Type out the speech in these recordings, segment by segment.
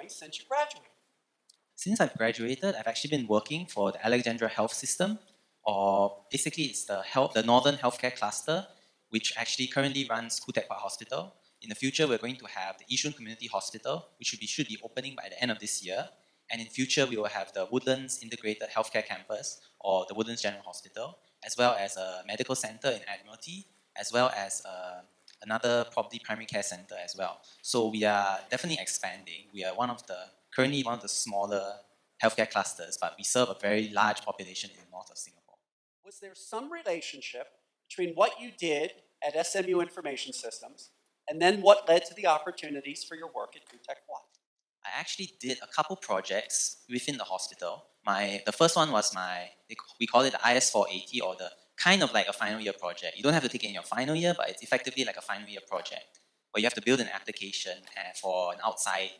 since you graduated? Since I've graduated, I've actually been working for the Alexandra Health System, or basically it's the Northern Healthcare Cluster, which actually currently runs Khoo Teck Puat Hospital. In the future, we're going to have the Yishun Community Hospital, which should be opening by the end of this year. And in future, we will have the Woodlands Integrated Healthcare Campus, or the Woodlands General Hospital, as well as a medical center in Admiralty, as well as another probably primary care center as well. So we are definitely expanding. We are currently one of the smaller healthcare clusters, but we serve a very large population in the north of Singapore. Was there some relationship between what you did at SMU Information Systems and then what led to the opportunities for your work at Khoo Teck Puat? I actually did a couple projects within the hospital. The first one was we call it the IS480, or the kind of like a final year project. You don't have to take it in your final year, but it's effectively like a final year project where you have to build an application for an outside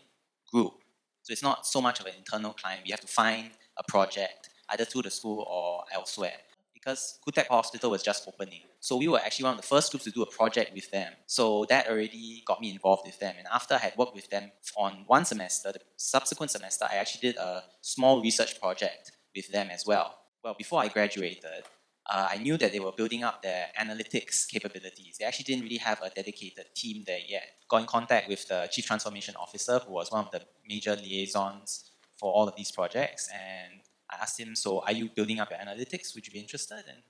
group. So it's not so much of an internal client. You have to find a project either through the school or elsewhere. Because Khoo Teck Hospital was just opening. So we were actually one of the first groups to do a project with them. So that already got me involved with them. And after I had worked with them on one semester, the subsequent semester, I actually did a small research project with them as well. Well, before I graduated, I knew that they were building up their analytics capabilities. They actually didn't really have a dedicated team there yet. Got in contact with the Chief Transformation Officer, who was one of the major liaisons for all of these projects, and I asked him, so are you building up your analytics? Would you be interested? And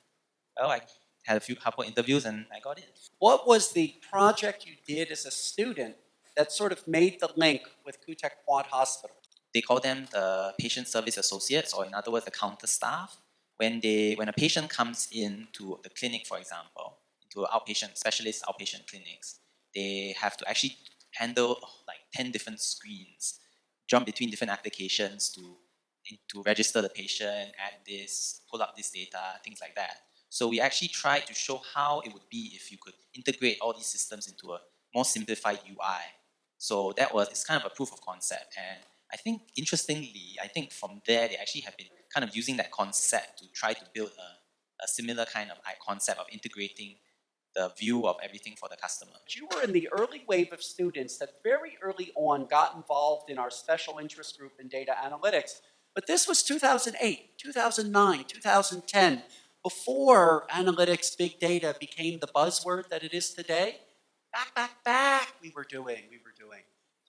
well, I had a couple interviews and I got it. What was the project you did as a student that sort of made the link with Khoo Teck Puat Hospital? They call them the patient service associates, or in other words, the counter staff. When a patient comes into the clinic, for example, into specialist outpatient clinics, they have to actually handle like 10 different screens, jump between different applications to register the patient, add this, pull up this data, things like that. So we actually tried to show how it would be if you could integrate all these systems into a more simplified UI. So it's kind of a proof of concept. And I think, interestingly, from there, they actually have been kind of using that concept to try to build a similar kind of concept of integrating the view of everything for the customer. You were in the early wave of students that very early on got involved in our special interest group in data analytics. But this was 2008, 2009, 2010, before analytics, big data became the buzzword that it is today. Back, we were doing.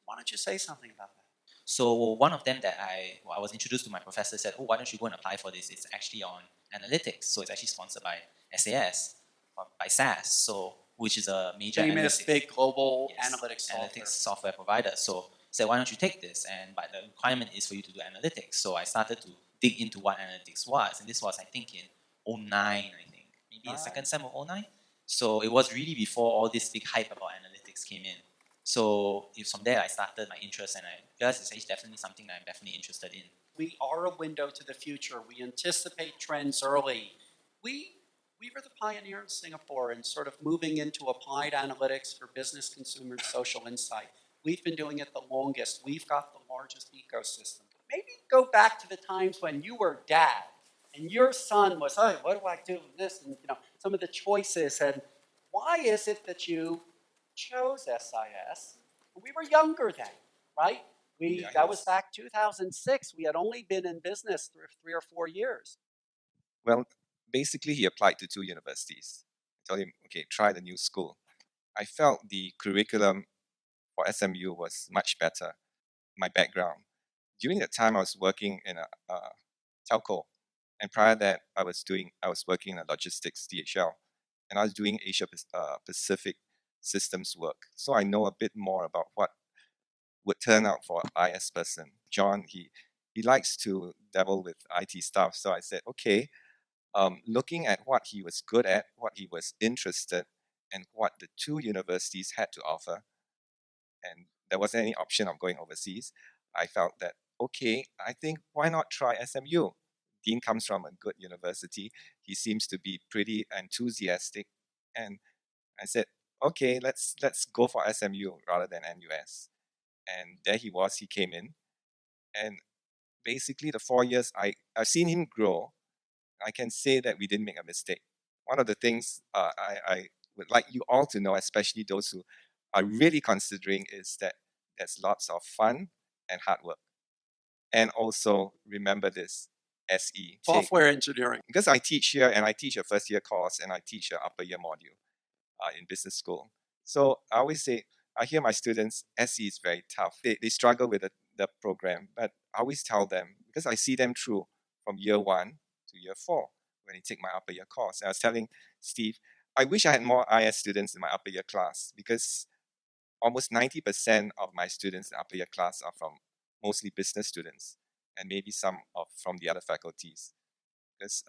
Why don't you say something about that? So one of them that I was introduced to, my professor said, oh, why don't you go and apply for this? It's actually on analytics. So it's actually sponsored by SAS, or by SAS, which is a major famous big global analytics software provider. So said, why don't you take this? But the requirement is for you to do analytics. So I started to dig into what analytics was. And this was, I think, in 2009, maybe the second sem of 2009. So it was really before all this big hype about analytics came in. So from there, I started my interest, and I realized it's definitely something that I'm definitely interested in. We are a window to the future. We anticipate trends early. We were the pioneer in Singapore in sort of moving into applied analytics for business, consumer, social insight. We've been doing it the longest. We've got the largest ecosystem. Maybe go back to the times when you were dad and your son was, oh, what do I do with this? And some of the choices. And why is it that you chose SIS? We were younger then, right? That was back 2006. We had only been in business for 3 or 4 years. Well, basically, he applied to 2 universities. I told him, okay, try the new school. I felt the curriculum for SMU was much better, my background. During that time, I was working in a telco. And prior to that, I was working in a logistics DHL. And I was doing Asia Pacific systems work. So I know a bit more about what would turn out for an IS person. John, he likes to dabble with IT stuff. So I said, okay, looking at what he was good at, what he was interested, and what the 2 universities had to offer, and there wasn't any option of going overseas, I felt that, okay, I think why not try SMU? Dean comes from a good university. He seems to be pretty enthusiastic. And I said, okay, let's go for SMU rather than NUS. And there he came in. And basically the 4 years, I've seen him grow. I can say that we didn't make a mistake. One of the things I would like you all to know, especially those who are really considering, is that there's lots of fun and hard work. And also remember this, SE. Software engineering. Because I teach here and I teach a first year course and I teach an upper year module in business school. So I always say, I hear my students, SE is very tough. They struggle with the program, but I always tell them, because I see them through from year 1 to year 4 when they take my upper year course. And I was telling Steve, I wish I had more IS students in my upper year class, because almost 90% of my students in upper year class are from mostly business students and maybe some from the other faculties. Because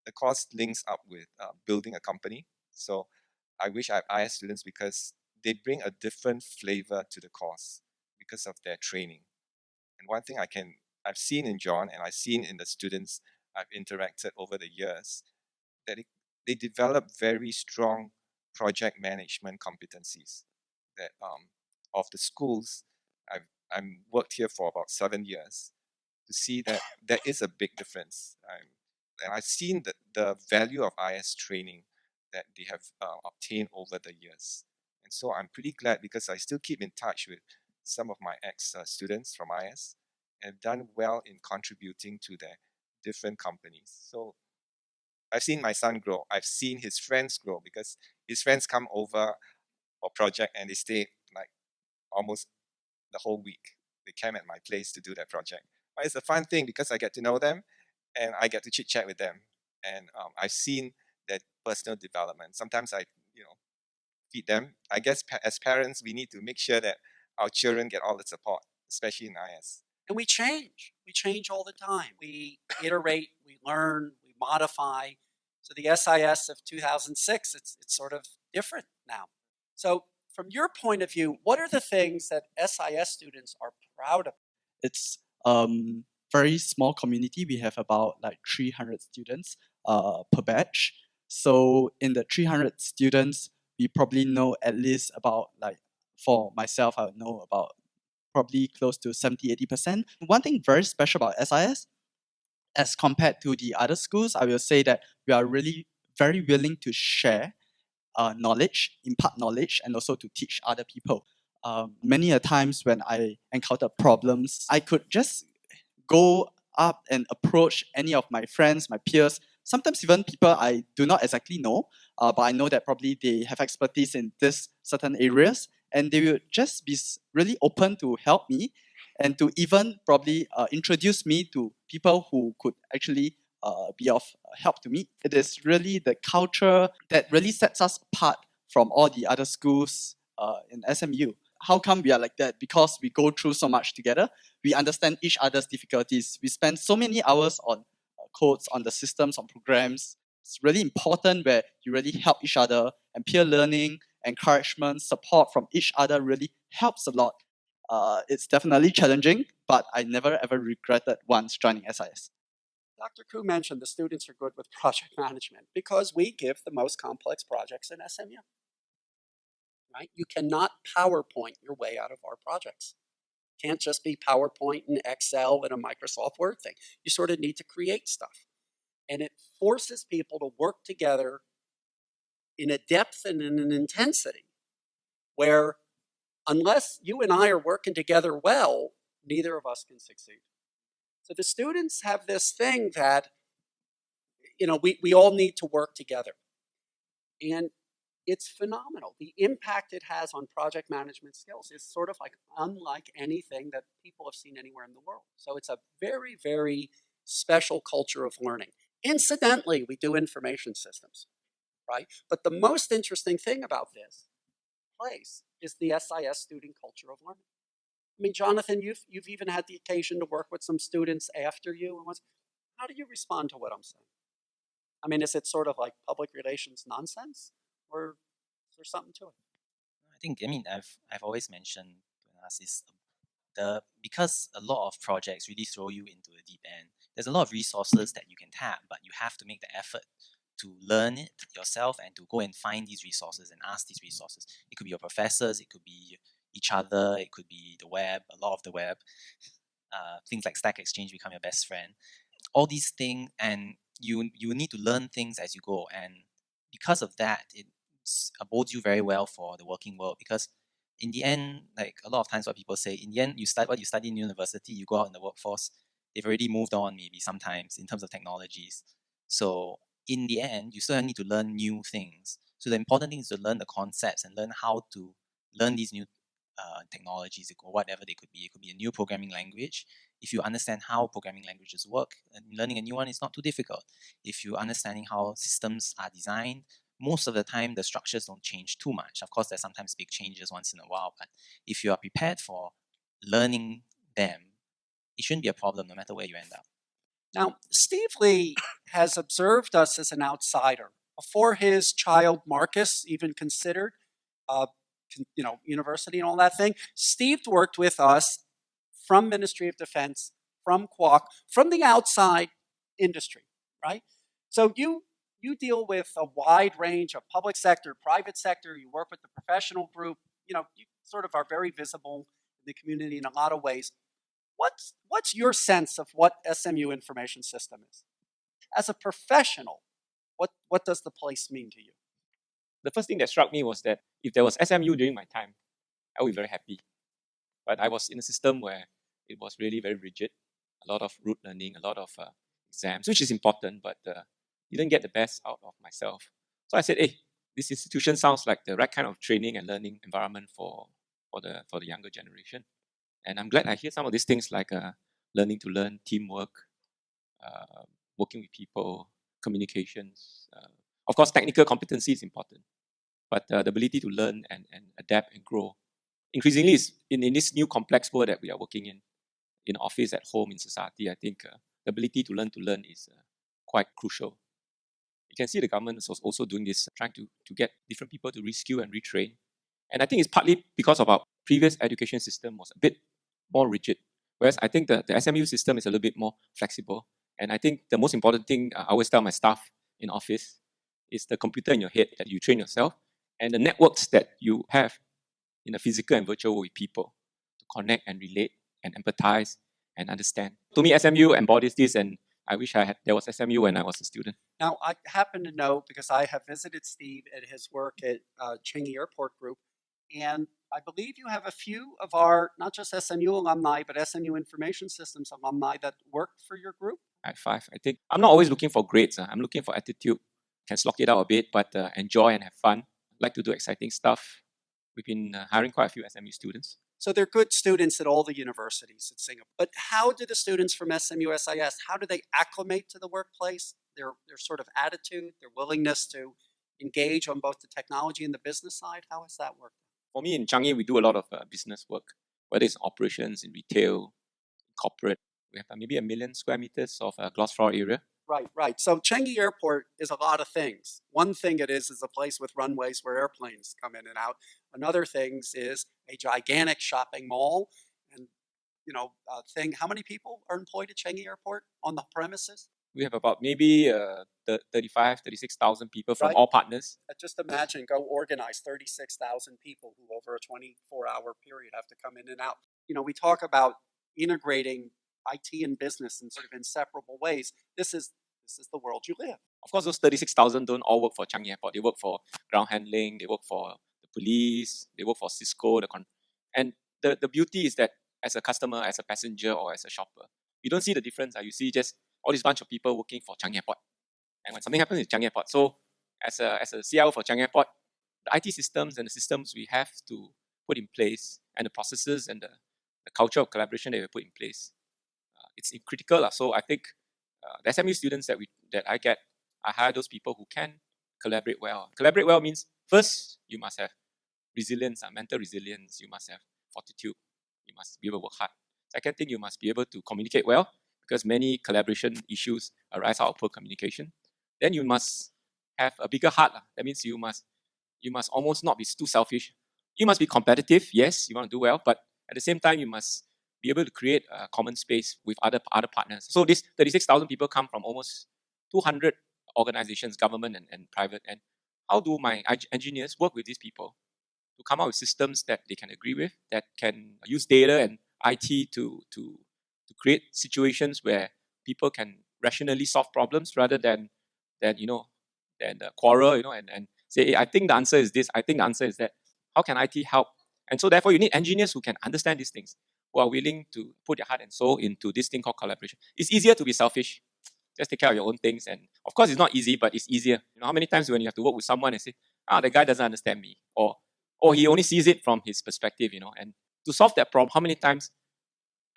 the course links up with building a company. So I wish I have IS students because they bring a different flavor to the course because of their training. And one thing I've seen in John and I've seen in the students I've interacted over the years, that they develop very strong project management competencies that of the schools. I'm worked here for about 7 years to see that there is a big difference. And I've seen the value of IS training that they have obtained over the years. And so I'm pretty glad, because I still keep in touch with some of my ex-students from IS and have done well in contributing to their different companies. So I've seen my son grow. I've seen his friends grow, because his friends come over for project and they stay like almost the whole week. They came at my place to do that project. But it's a fun thing because I get to know them and I get to chit chat with them. And I've seen that personal development. Sometimes I, feed them. I guess as parents, we need to make sure that our children get all the support, especially in IS. And we change. We change all the time. We iterate, we learn, we modify. So the SIS of 2006, it's sort of different now. So from your point of view, what are the things that SIS students are proud of? It's very small community. We have about like 300 students per batch. So in the 300 students, we probably know at least about, like, for myself, I would know about probably close to 70-80%. One thing very special about SIS, as compared to the other schools, I will say that we are really very willing to share knowledge, impart knowledge, and also to teach other people. Many a times when I encounter problems, I could just go up and approach any of my friends, my peers, sometimes even people I do not exactly know, but I know that probably they have expertise in this certain areas, and they will just be really open to help me and to even probably introduce me to people who could actually be of help to me. It is really the culture that really sets us apart from all the other schools in SMU. How come we are like that? Because we go through so much together. We understand each other's difficulties. We spend so many hours on codes, on the systems, on programs. It's really important where you really help each other, and peer learning, encouragement, support from each other really helps a lot. It's definitely challenging, but I never ever regretted once joining SIS. Dr. Khoo mentioned the students are good with project management because we give the most complex projects in SMU. Right? You cannot PowerPoint your way out of our projects. Can't just be PowerPoint and Excel and a Microsoft Word thing. You sort of need to create stuff. And it forces people to work together in a depth and in an intensity where, unless you and I are working together well, neither of us can succeed. So the students have this thing that, we all need to work together. And it's phenomenal. The impact it has on project management skills is sort of like unlike anything that people have seen anywhere in the world. So it's a very, very special culture of learning. Incidentally, we do information systems, right? But the most interesting thing about this place is the SIS student culture of learning. I mean, Jonathon, you've even had the occasion to work with some students after you. How do you respond to what I'm saying? I mean, is it sort of like public relations nonsense, or is there something to it? I've always mentioned to us is because a lot of projects really throw you into the deep end. There's a lot of resources that you can tap, but you have to make the effort to learn it yourself and to go and find these resources and ask these resources. It could be your professors, it could be each other, it could be the web, a lot of the web. Things like Stack Exchange become your best friend. All these things, and you need to learn things as you go. And because of that, it bodes you very well for the working world, because in the end, like a lot of times what people say, in the end, you start what you study in university, you go out in the workforce, they've already moved on maybe sometimes in terms of technologies. So in the end, you still need to learn new things. So the important thing is to learn the concepts and learn how to learn these new technologies, or whatever they could be. It could be a new programming language. If you understand how programming languages work, and learning a new one is not too difficult. If you're understanding how systems are designed, most of the time the structures don't change too much. Of course, there's sometimes big changes once in a while, but if you are prepared for learning them, it shouldn't be a problem no matter where you end up. Now, Steve Lee has observed us as an outsider. Before his child Marcus even considered, university and all that thing, Steve worked with us from Ministry of Defense, from Quoc, from the outside industry, right? So you deal with a wide range of public sector, private sector. You work with the professional group. You sort of are very visible in the community in a lot of ways. What's your sense of what SMU Information System is? As a professional, what does the place mean to you? The first thing that struck me was that if there was SMU during my time, I would be very happy. But I was in a system where it was really very rigid, a lot of rote learning, a lot of exams, which is important, but didn't get the best out of myself. So I said, hey, this institution sounds like the right kind of training and learning environment for the younger generation. And I'm glad I hear some of these things like learning to learn, teamwork, working with people, communications. Of course, technical competency is important, but the ability to learn and adapt and grow increasingly is in this new complex world that we are working in office, at home, in society. I think the ability to learn is quite crucial. You can see the government is also doing this, trying to get different people to reskill and retrain. And I think it's partly because of our previous education system was a bit more rigid, whereas I think the SMU system is a little bit more flexible. And I think the most important thing I always tell my staff in office is the computer in your head that you train yourself, and the networks that you have in the physical and virtual world with people to connect and relate and empathize and understand. To me, SMU embodies this, and I wish there was SMU when I was a student. Now, I happen to know, because I have visited Steve at his work at Changi Airport Group, and I believe you have a few of our, not just SMU alumni, but SMU Information Systems alumni that work for your group. I have 5. I think I'm not always looking for grades. I'm looking for attitude. Can slog it out a bit, but enjoy and have fun. Like to do exciting stuff. We've been hiring quite a few SMU students. So they're good students at all the universities in Singapore. But how do the students from SMU SIS, how do they acclimate to the workplace? Their sort of attitude, their willingness to engage on both the technology and the business side, how has that worked? For me, in Changi, we do a lot of business work, whether it's operations, in retail, corporate. We have maybe 1 million square meters of gross floor area. Right. So Changi Airport is a lot of things. One thing it is a place with runways where airplanes come in and out. Another thing is a gigantic shopping mall. And, thing, how many people are employed at Changi Airport on the premises? We have about maybe 36,000 people from all partners. Just imagine, go organize 36,000 people who over a 24-hour period have to come in and out. We talk about integrating IT and business in sort of inseparable ways. This is the world you live. Of course, those 36,000 don't all work for Changi Airport. They work for ground handling, they work for the police, they work for Cisco. And the beauty is that as a customer, as a passenger, or as a shopper, you don't see the difference. You see just all this bunch of people working for Changi Airport. And when something happens in Changi Airport, so as a CIO for Changi Airport, the IT systems and the systems we have to put in place, and the processes and the culture of collaboration that we put in place, it's critical. So I think the SMU students that I hire those people who can collaborate well. Collaborate well means, first, you must have resilience, mental resilience. You must have fortitude. You must be able to work hard. Second thing, you must be able to communicate well, because many collaboration issues arise out of poor communication. Then you must have a bigger heart. That means you must almost not be too selfish. You must be competitive. Yes, you want to do well, but at the same time, you must be able to create a common space with other partners. So these 36,000 people come from almost 200 organizations, government and private. And how do my engineers work with these people to come up with systems that they can agree with, that can use data and IT to create situations where people can rationally solve problems rather than quarrel, and say, hey, I think the answer is this, I think the answer is that. How can IT help And so therefore you need engineers who can understand these things, who are willing to put their heart and soul into this thing called collaboration. It's easier to be selfish. Just take care of your own things. And of course it's not easy, but it's easier. You know, how many times when you have to work with someone and say, the guy doesn't understand me, or he only sees it from his perspective, you know. And to solve that problem, how many times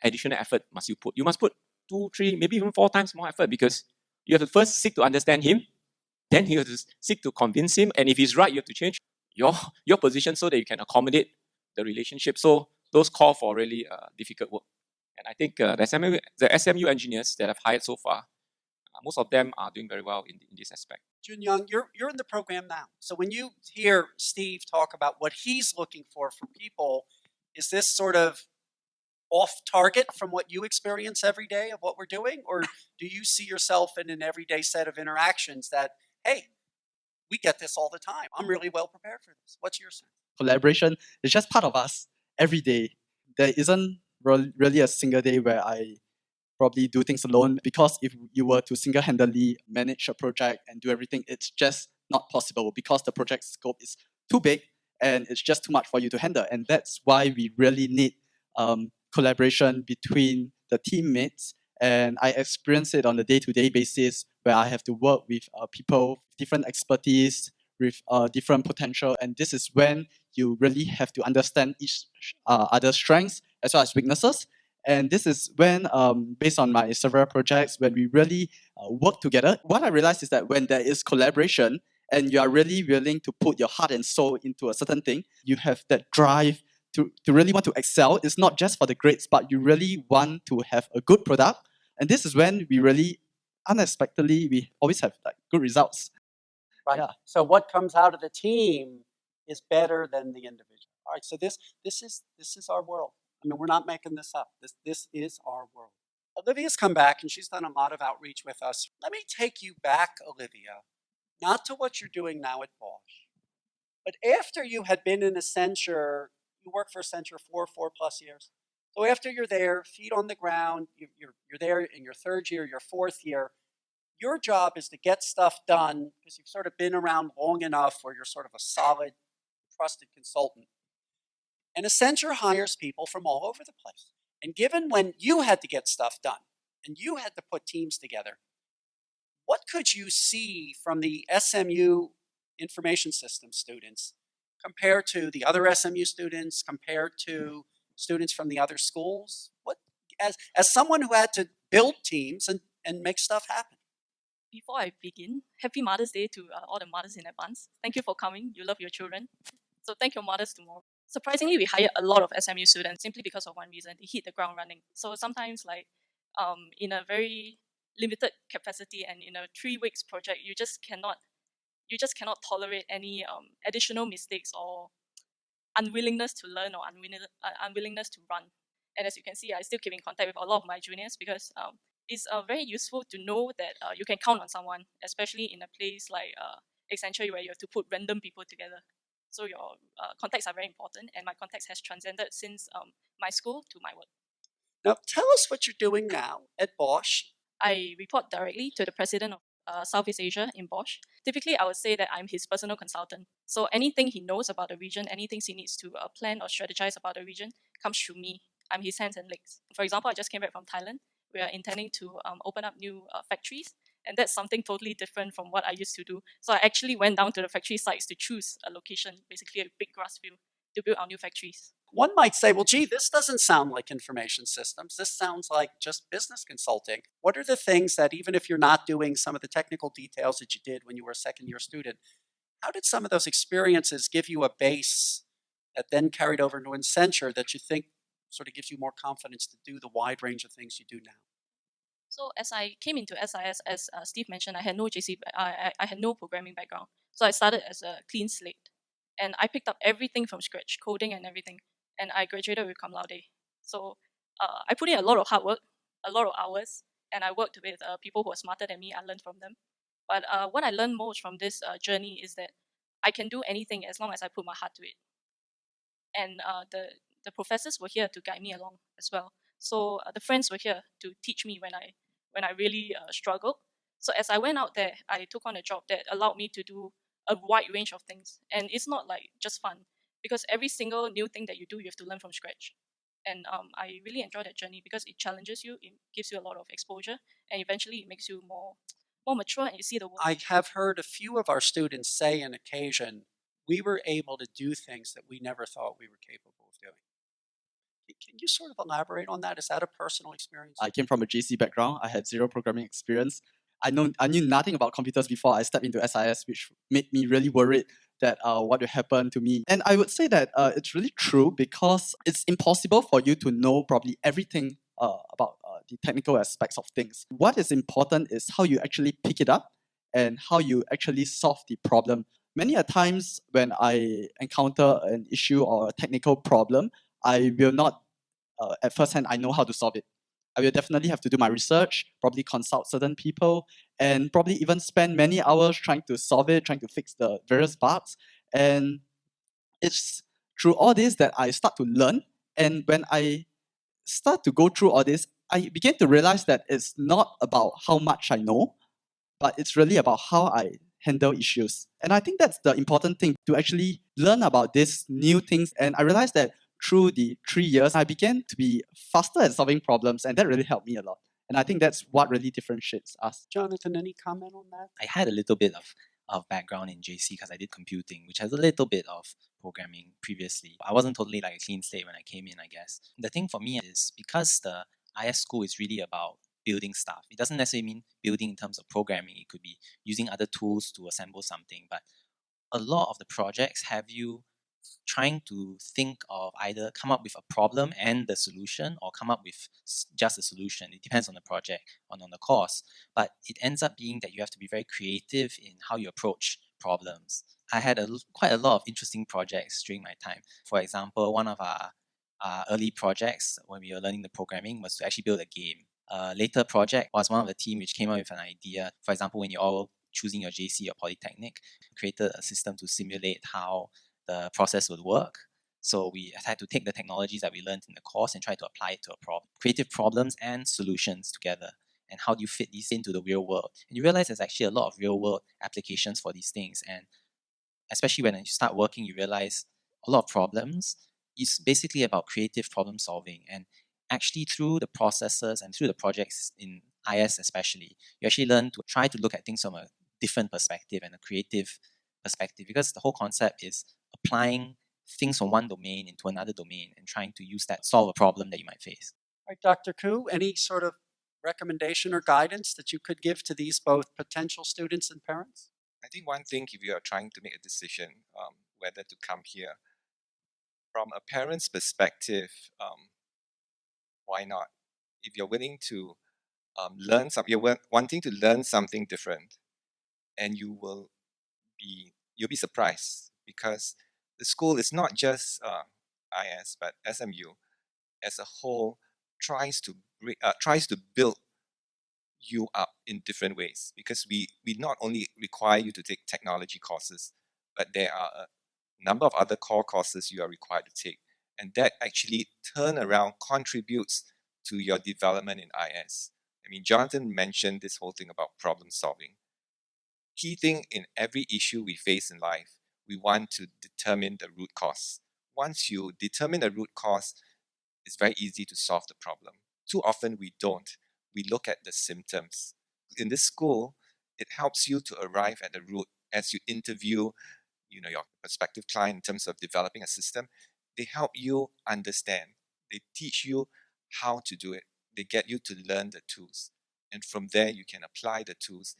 additional effort must you put? You must put 2, 3, maybe even 4 times more effort, because you have to first seek to understand him, then you have to seek to convince him, and if he's right, you have to change your position so that you can accommodate the relationship. So those call for really difficult work. And I think the SMU engineers that I've hired so far, most of them are doing very well in this aspect. Jun Young, you're in the program now. So when you hear Steve talk about what he's looking for people, is this sort of off target from what you experience every day of what we're doing? Or do you see yourself in an everyday set of interactions that, hey, we get this all the time. I'm really well prepared for this. What's your sense? Collaboration is just part of us every day. There isn't really a single day where I probably do things alone, because if you were to single-handedly manage a project and do everything, it's just not possible, because the project scope is too big and it's just too much for you to handle. And that's why we really need collaboration between the teammates. And I experience it on a day-to-day basis, where I have to work with people, different expertise, with different potential. And this is when you really have to understand each other's strengths as well as weaknesses. And this is when, based on my several projects, when we really work together, what I realized is that when there is collaboration and you are really willing to put your heart and soul into a certain thing, you have that drive to really want to excel. It's not just for the grades, but you really want to have a good product. And this is when we really, unexpectedly, we always have like good results. Right. Yeah. So what comes out of the team is better than the individual. All right. So this is our world. I mean, we're not making this up. This is our world. Olivia's come back and she's done a lot of outreach with us. Let me take you back, Olivia, not to what you're doing now at Bosch, but after you had been in Accenture, you worked for Accenture for 4+ years. So after you're there, feet on the ground, you're there in your 3rd year, your 4th year. Your job is to get stuff done because you've sort of been around long enough where you're sort of a solid, trusted consultant. And Accenture hires people from all over the place. And given when you had to get stuff done and you had to put teams together, what could you see from the SMU Information Systems students compared to the other SMU students, compared to students from the other schools? What, as someone who had to build teams and make stuff happen? Before I begin, happy Mother's Day to all the mothers in advance. Thank you for coming. You love your children. So thank your mothers tomorrow. Surprisingly, we hire a lot of SMU students simply because of one reason. They hit the ground running. So sometimes in a very limited capacity and in a 3 weeks project, you just cannot tolerate any additional mistakes or unwillingness to learn or unwillingness to run. And as you can see, I still keep in contact with a lot of my juniors because it's very useful to know that you can count on someone, especially in a place like Accenture where you have to put random people together. So your contacts are very important, and my contacts has transcended since my school to my work. Now, tell us what you're doing now at Bosch. I report directly to the president of Southeast Asia in Bosch. Typically, I would say that I'm his personal consultant. So anything he knows about the region, anything he needs to plan or strategize about the region comes through me. I'm his hands and legs. For example, I just came back from Thailand. We are intending to open up new factories. And that's something totally different from what I used to do. So I actually went down to the factory sites to choose a location, basically a big grass field, to build our new factories. One might say, well, gee, this doesn't sound like information systems. This sounds like just business consulting. What are the things that, even if you're not doing some of the technical details that you did when you were a second-year student, how did some of those experiences give you a base that then carried over into Accenture that you think sort of gives you more confidence to do the wide range of things you do now? So as I came into SIS, as Steve mentioned, I had no I had no programming background. So I started as a clean slate. And I picked up everything from scratch, coding and everything. And I graduated with cum laude. So I put in a lot of hard work, a lot of hours, and I worked with people who are smarter than me. I learned from them. But what I learned most from this journey is that I can do anything as long as I put my heart to it. And the professors were here to guide me along as well. So the friends were here to teach me when I really struggled. So as I went out there, I took on a job that allowed me to do a wide range of things. And it's not like just fun. because every single new thing that you do, you have to learn from scratch. And I really enjoy that journey because it challenges you, it gives you a lot of exposure, and eventually it makes you more mature and you see the world. I have heard a few of our students say on occasion, we were able to do things that we never thought we were capable of doing. Can you sort of elaborate on that? Is that a personal experience? I came from a JC background. I had zero programming experience. I knew nothing about computers before I stepped into SIS, which made me really worried that what would happen to me. And I would say that it's really true because it's impossible for you to know probably everything about the technical aspects of things. What is important is how you actually pick it up and how you actually solve the problem. Many a times when I encounter an issue or a technical problem, I will not at first hand I know how to solve it. I will definitely have to do my research, probably consult certain people, and probably even spend many hours trying to solve it, trying to fix the various bugs. And it's through all this that I start to learn. And when I start to go through all this, I begin to realize that it's not about how much I know, but it's really about how I handle issues. And I think that's the important thing to actually learn about these new things. And I realized that through the 3 years, I began to be faster at solving problems, and that really helped me a lot. And I think that's what really differentiates us. Jonathan, any comment on that? I had a little bit of background in JC because I did computing, which has a little bit of programming previously. I wasn't totally like a clean slate when I came in, I guess. The thing for me is because the IS school is really about building stuff. It doesn't necessarily mean building in terms of programming. It could be using other tools to assemble something. But a lot of the projects have you trying to think of either come up with a problem and the solution or come up with just a solution. It depends on the project, on the course. But it ends up being that you have to be very creative in how you approach problems. I had quite a lot of interesting projects during my time. For example, one of our early projects when we were learning the programming was to actually build a game. A later project was one of the team which came up with an idea. For example, when you're all choosing your JC or Polytechnic, created a system to simulate how the process would work. So we had to take the technologies that we learned in the course and try to apply it to a problem. Creative problems and solutions together. And how do you fit these into the real world? And you realize there's actually a lot of real world applications for these things. And especially when you start working, you realize a lot of problems is basically about creative problem solving. And actually through the processes and through the projects in IS especially, you actually learn to try to look at things from a different perspective and a creative perspective, because the whole concept is applying things from one domain into another domain and trying to use that to solve a problem that you might face. All right, Dr. Khoo, any sort of recommendation or guidance that you could give to these both potential students and parents? I think one thing, if you are trying to make a decision whether to come here, from a parent's perspective, why not? If you're willing to learn something, you're wanting to learn something different, and you'll be surprised, because the school is not just IS, but SMU as a whole tries to build you up in different ways, because we not only require you to take technology courses, but there are a number of other core courses you are required to take, and that actually turn around contributes to your development in IS. I mean, Jonathan mentioned this whole thing about problem solving. Key thing in every issue we face in life, we want to determine the root cause. Once you determine the root cause, it's very easy to solve the problem. Too often we don't. We look at the symptoms. In this school, it helps you to arrive at the root as you interview, your prospective client in terms of developing a system. They help you understand. They teach you how to do it. They get you to learn the tools. And from there, you can apply the tools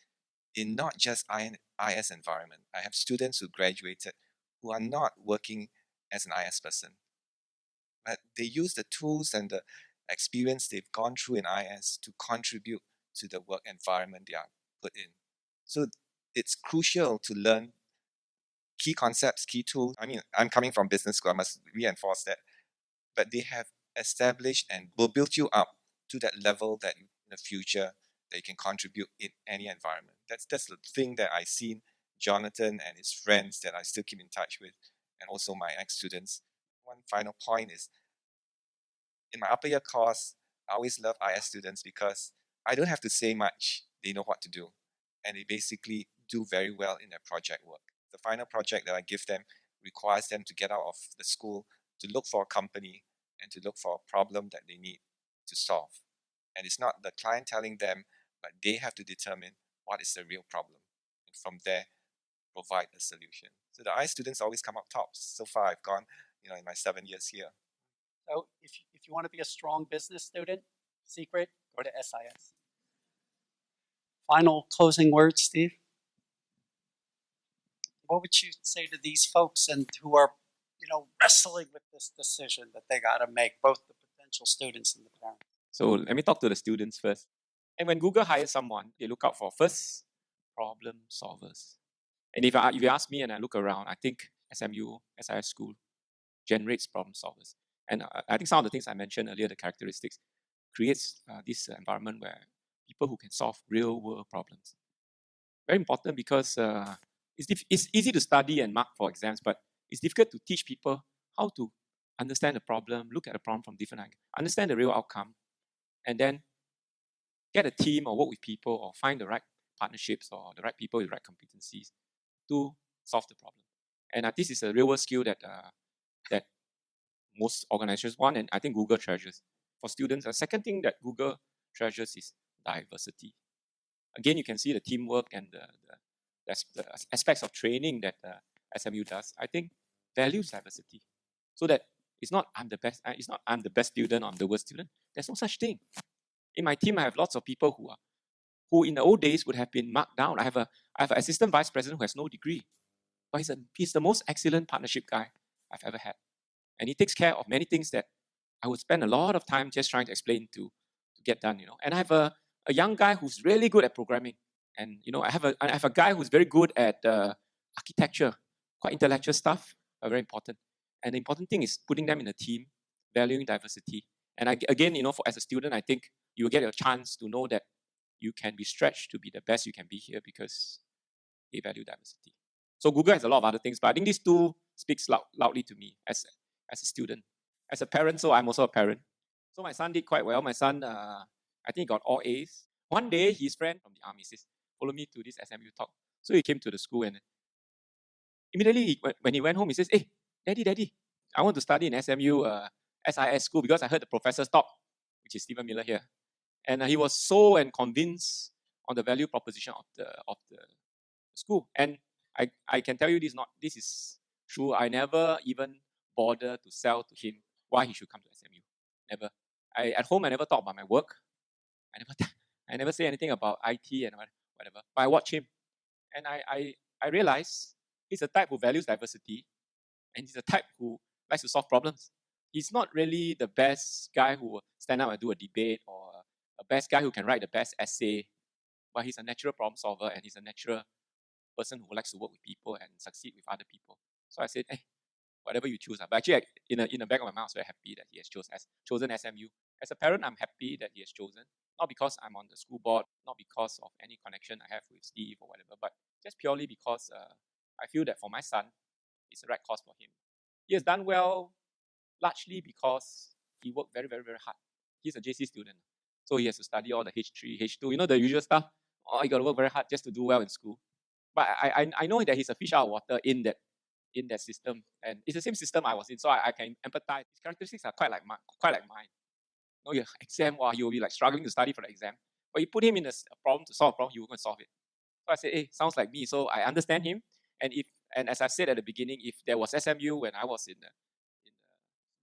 in not just IS environment. I have students who graduated who are not working as an IS person, but they use the tools and the experience they've gone through in IS to contribute to the work environment they are put in. So it's crucial to learn key concepts, key tools. I mean, I'm coming from business school, I must reinforce that. But they have established and will build you up to that level that in the future that you can contribute in any environment. That's the thing that I've seen Jonathon and his friends that I still keep in touch with, and also my ex-students. One final point is, in my upper year course, I always love IS students because I don't have to say much. They know what to do. And they basically do very well in their project work. The final project that I give them, requires them to get out of the school to look for a company and to look for a problem that they need to solve. And it's not the client telling them, but they have to determine what is the real problem. And from there, provide a solution. So the IS students always come out tops. So far, I've gone, in my 7 years here. So if you want to be a strong business student, secret, go to SIS. Final closing words, Steve? What would you say to these folks and who are, wrestling with this decision that they got to make, both the potential students and the parents? So let me talk to the students first. And when Google hires someone, they look out for first problem solvers. And if you ask me and I look around, I think SMU, SIS school generates problem solvers. And I think some of the things I mentioned earlier, the characteristics, creates this environment where people who can solve real world problems. Very important because it's easy to study and mark for exams, but it's difficult to teach people how to understand the problem, look at the problem from different angles, understand the real outcome, and then get a team or work with people or find the right partnerships or the right people with the right competencies to solve the problem. And this is a real world skill that that most organizations want, and I think Google treasures. For students, the second thing that Google treasures is diversity. Again, you can see the teamwork and the aspects of training that SMU does. I think values diversity, so that it's not I'm the best. It's not I'm the best student or I'm the worst student. There's no such thing. In my team, I have lots of people who in the old days would have been marked down. I have an assistant vice president who has no degree, but he's the most excellent partnership guy I've ever had, and he takes care of many things that I would spend a lot of time just trying to explain to get done. And I have a young guy who's really good at programming, and I have a guy who's very good at architecture, quite intellectual stuff, very important. And the important thing is putting them in a team, valuing diversity. And again, as a student, I think you will get a chance to know that you can be stretched to be the best you can be here because they value diversity. So Google has a lot of other things, but I think these two speaks loudly to me as a student. As a parent, so I'm also a parent. So my son did quite well. My son, I think he got all A's. One day, his friend from the army says, follow me to this SMU talk. So he came to the school and immediately when he went home, he says, hey, Daddy, I want to study in SMU SIS school because I heard the professor's talk, which is Stephen Miller here. And he was so convinced on the value proposition of the school. And I can tell you this is true. I never even bother to sell to him why he should come to SMU. Never. At home, I never talk about my work. I never say anything about IT and whatever. But I watch him, and I realize he's a type who values diversity, and he's a type who likes to solve problems. He's not really the best guy who will stand up and do a debate or a best guy who can write the best essay, but he's a natural problem solver and he's a natural person who likes to work with people and succeed with other people. So I said, hey, whatever you choose. But actually, in the back of my mind, I was very happy that he has chosen SMU. As a parent, I'm happy that he has chosen. Not because I'm on the school board, not because of any connection I have with Steve or whatever, but just purely because I feel that for my son, it's the right course for him. He has done well largely because he worked very, very, very hard. He's a JC student, so he has to study all the H3, H2, the usual stuff. Oh, you got to work very hard just to do well in school. But I know that he's a fish out of water in that system, and it's the same system I was in, so I can empathize. His characteristics are quite like mine. Your exam, he will be like struggling to study for the exam. But you put him in a problem to solve a problem, he will go and solve it. So I said, hey, sounds like me. So I understand him. And as I said at the beginning, if there was SMU when I was in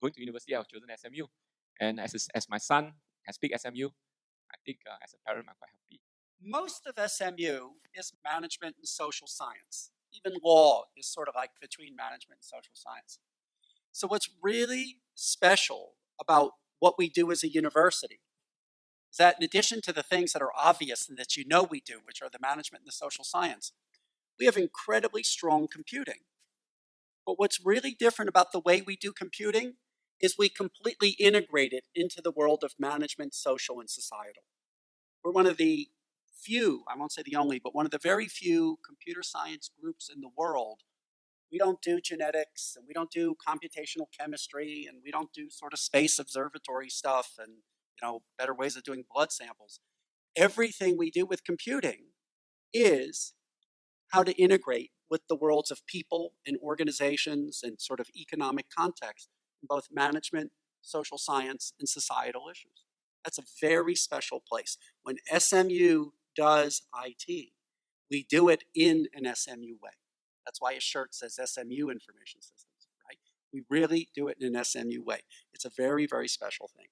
going to university, I was chosen SMU. And as my son has picked SMU, I think as a parent, I'm quite happy. Most of SMU is management and social science. Even law is sort of like between management and social science. So what's really special about what we do as a university is that in addition to the things that are obvious and that we do, which are the management and the social science, we have incredibly strong computing. But what's really different about the way we do computing is we completely integrate it into the world of management, social, and societal. We're one of the few, I won't say the only, but one of the very few computer science groups in the world. We don't do genetics, and we don't do computational chemistry, and we don't do sort of space observatory stuff and better ways of doing blood samples. Everything we do with computing is how to integrate with the worlds of people and organizations and sort of economic context in both management, social science, and societal issues. That's a very special place. When SMU does IT, we do it in an SMU way. That's why his shirt says SMU Information Systems, right? We really do it in an SMU way. It's a very, very special thing.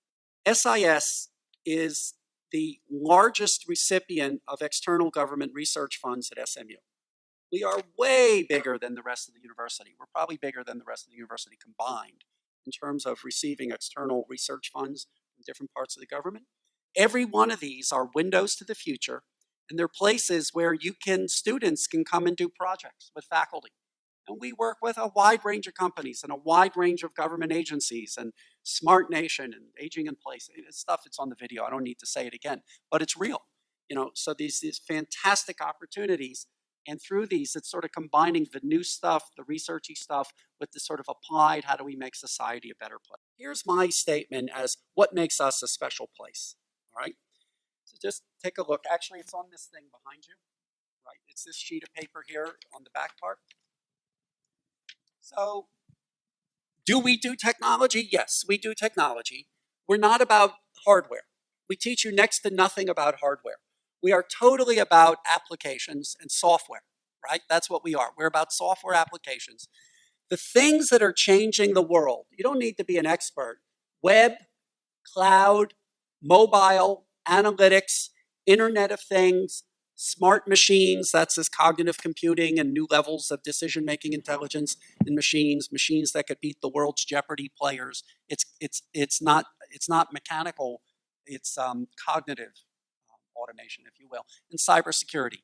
SIS is the largest recipient of external government research funds at SMU. We are way bigger than the rest of the university. We're probably bigger than the rest of the university combined in terms of receiving external research funds from different parts of the government. Every one of these are windows to the future, and they're places where students can come and do projects with faculty. And we work with a wide range of companies and a wide range of government agencies and Smart Nation and Aging in Place. It's stuff that's on the video. I don't need to say it again, but it's real. So these fantastic opportunities. And through these, it's sort of combining the new stuff, the researchy stuff, with the sort of applied, how do we make society a better place? Here's my statement as what makes us a special place, all right? So just take a look. Actually, it's on this thing behind you, right? It's this sheet of paper here on the back part. So do we do technology? Yes, we do technology. We're not about hardware. We teach you next to nothing about hardware. We are totally about applications and software, right? That's what we are. We're about software applications. The things that are changing the world, you don't need to be an expert. Web, cloud, mobile, analytics, Internet of Things, smart machines, that's this cognitive computing and new levels of decision-making intelligence in machines that could beat the world's Jeopardy players. It's not mechanical, it's cognitive automation, if you will, and cybersecurity.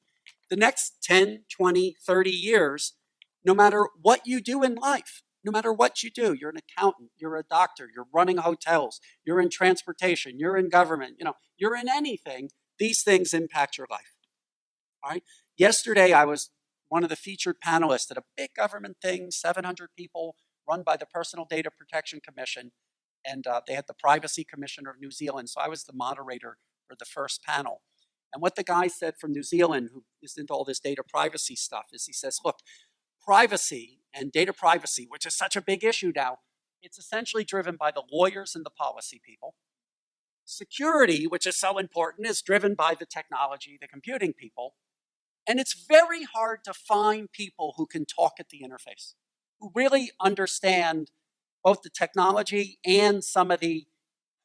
The next 10, 20, 30 years, no matter what you do in life, no matter what you do, you're an accountant, you're a doctor, you're running hotels, you're in transportation, you're in government, you're in anything, these things impact your life. All right. Yesterday, I was one of the featured panelists at a big government thing, 700 people, run by the Personal Data Protection Commission, and they had the Privacy Commissioner of New Zealand, so I was the moderator for the first panel. And what the guy said from New Zealand, who is into all this data privacy stuff, is he says, look, privacy and data privacy, which is such a big issue now, it's essentially driven by the lawyers and the policy people. Security, which is so important, is driven by the technology, the computing people. And it's very hard to find people who can talk at the interface, who really understand both the technology and some of the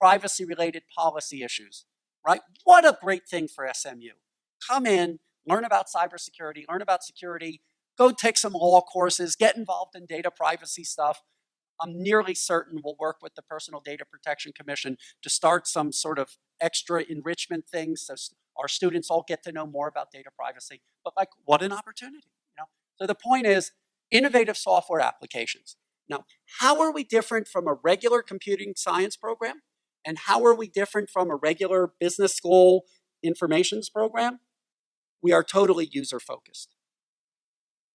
privacy-related policy issues, right? What a great thing for SMU. Come in, learn about cybersecurity, learn about security, go take some law courses, get involved in data privacy stuff. I'm nearly certain we'll work with the Personal Data Protection Commission to start some sort of extra enrichment things so our students all get to know more about data privacy. But what an opportunity, So the point is, innovative software applications. Now, how are we different from a regular computing science program? And how are we different from a regular business school informations program? We are totally user-focused.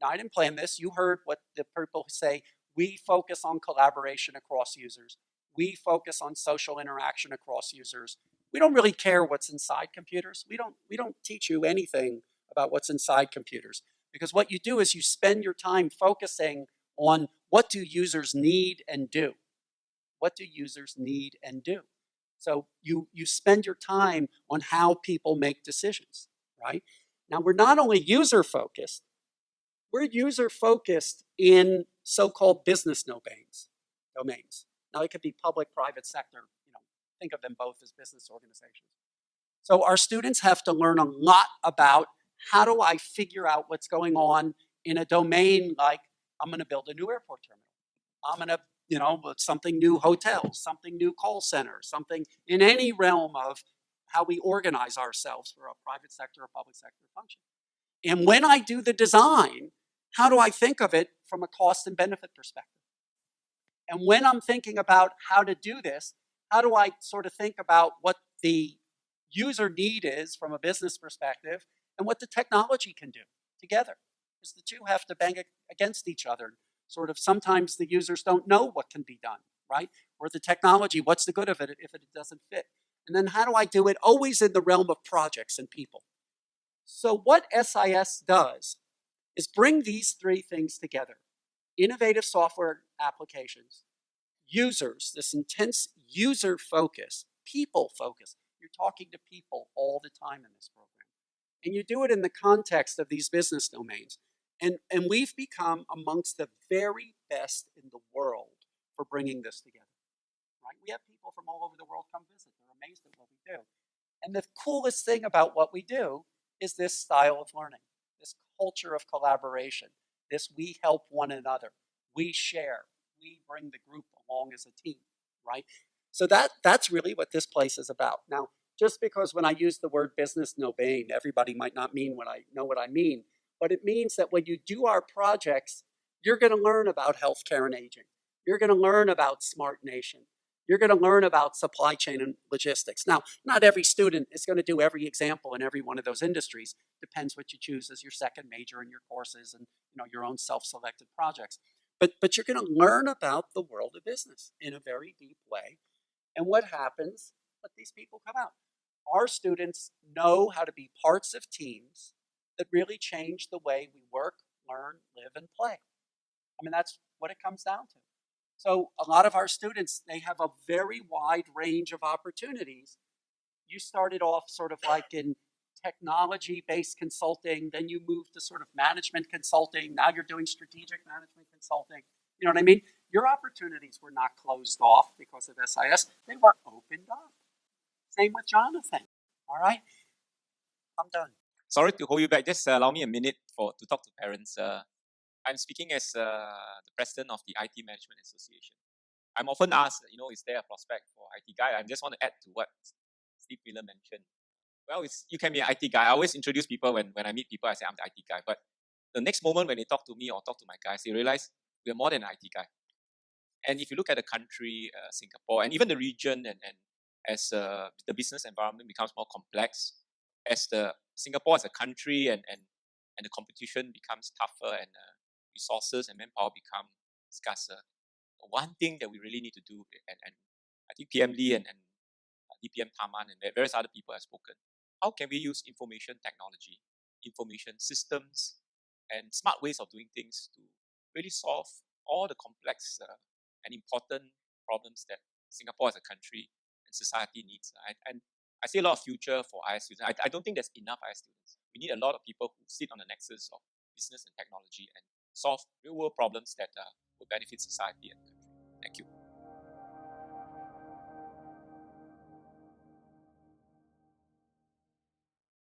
Now, I didn't plan this. You heard what the people say. We focus on collaboration across users. We focus on social interaction across users. We don't really care what's inside computers. We don't teach you anything about what's inside computers, because what you do is you spend your time focusing on what do users need and do. What do users need and do? So you spend your time on how people make decisions, right? Now, we're not only user-focused, we're user-focused in so-called business domains. Now, it could be public, private sector. Think of them both as business organizations. So our students have to learn a lot about how do I figure out what's going on in a domain like I'm going to build a new airport terminal. I'm going to, something new hotels, something new call center, something in any realm of how we organize ourselves for a private sector or public sector function. And when I do the design, how do I think of it from a cost and benefit perspective? And when I'm thinking about how to do this, how do I sort of think about what the user need is from a business perspective and what the technology can do together? Because the two have to bang against each other. Sort of sometimes the users don't know what can be done, right? Or the technology, what's the good of it if it doesn't fit? And then how do I do it always in the realm of projects and people? So what SIS does is bring these three things together. Innovative software applications, users, this intense user focus, people focus. You're talking to people all the time in this program. And you do it in the context of these business domains. And we've become amongst the very best in the world for bringing this together. Right? We have people from all over the world come visit. They're amazed at what we do. And the coolest thing about what we do is this style of learning, this culture of collaboration, this we help one another, we share, we bring the group along as a team, right? So that's really what this place is about. Now, just because when I use the word business domain, everybody might not mean what I mean, but it means that when you do our projects, you're going to learn about healthcare and aging. You're going to learn about Smart Nation. You're going to learn about supply chain and logistics. Now, not every student is going to do every example in every one of those industries. Depends what you choose as your second major in your courses and your own self-selected projects. But you're going to learn about the world of business in a very deep way. And what happens? Let these people come out. Our students know how to be parts of teams that really change the way we work, learn, live, and play. I mean, that's what it comes down to. So a lot of our students, they have a very wide range of opportunities. You started off sort of like in technology-based consulting, then you moved to sort of management consulting, now you're doing strategic management consulting. You know what I mean? Your opportunities were not closed off because of SIS, they were opened up. Same with Jonathon, all right? I'm done. Sorry to hold you back. Just allow me a minute to talk to parents. I'm speaking as the president of the IT Management Association. I'm often asked, is there a prospect for IT guy? I just want to add to what Steve Miller mentioned. Well, you can be an IT guy. I always introduce people when I meet people, I say I'm the IT guy. But the next moment when they talk to me or talk to my guys, they realize we're more than an IT guy. And if you look at the country, Singapore, and even the region, and as the business environment becomes more complex, as Singapore as a country and the competition becomes tougher and resources and manpower become scarcer, one thing that we really need to do, and I think PM Lee and DPM Taman and various other people have spoken, how can we use information technology, information systems, and smart ways of doing things to really solve all the complex and important problems that Singapore as a country and society needs. And I see a lot of future for IS students. I don't think there's enough IS students. We need a lot of people who sit on the nexus of business and technology and solve real-world problems that will benefit society and country. Thank you.